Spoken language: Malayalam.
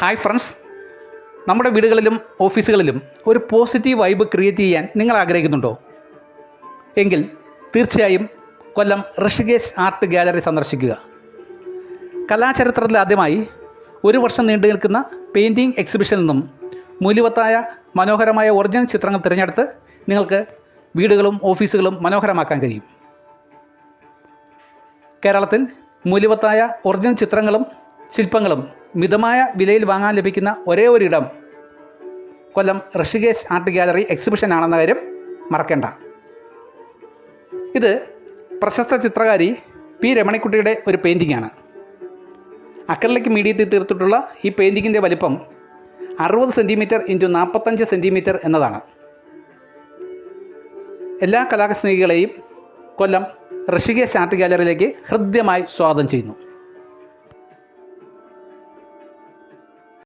ഹായ് ഫ്രണ്ട്സ്, നമ്മുടെ വീടുകളിലും ഓഫീസുകളിലും ഒരു പോസിറ്റീവ് വൈബ് ക്രിയേറ്റ് ചെയ്യാൻ നിങ്ങൾ ആഗ്രഹിക്കുന്നുണ്ടോ? എങ്കിൽ തീർച്ചയായും കൊല്ലം ഋഷികേശ് ആർട്ട് ഗാലറി സന്ദർശിക്കുക. കലാചരിത്രത്തിൽ ആദ്യമായി ഒരു വർഷം നീണ്ടു നിൽക്കുന്ന പെയിൻറ്റിംഗ് എക്സിബിഷനിൽ നിന്നും മൂല്യവത്തായ മനോഹരമായ ഒറിജിനൽ ചിത്രങ്ങൾ തിരഞ്ഞെടുത്ത് നിങ്ങൾക്ക് വീടുകളും ഓഫീസുകളും മനോഹരമാക്കാൻ കഴിയും. കേരളത്തിൽ മൂല്യവത്തായ ഒറിജിനൽ ചിത്രങ്ങളും ശില്പങ്ങളും മിതമായ വിലയിൽ വാങ്ങാൻ ലഭിക്കുന്ന ഒരേ ഒരു ഇടം കൊല്ലം ഋഷികേശ് ആർട്ട് ഗാലറി എക്സിബിഷൻ ആണെന്ന കാര്യം മറക്കേണ്ട. ഇത് പ്രശസ്ത ചിത്രകാരി പി രമണിക്കുട്ടിയുടെ ഒരു പെയിൻറ്റിങ്ങാണ്. അക്രലിക് മീഡിയത്തിൽ തീർത്തിട്ടുള്ള ഈ പെയിൻറ്റിങ്ങിൻ്റെ വലിപ്പം 60 സെൻറ്റിമീറ്റർ ഇൻറ്റു 45 സെൻറ്റിമീറ്റർ എന്നതാണ്. എല്ലാ കലാസ്നേഹികളെയും കൊല്ലം ഋഷികേശ് ആർട്ട് ഗാലറിയിലേക്ക് ഹൃദ്യമായി സ്വാഗതം ചെയ്യുന്നു.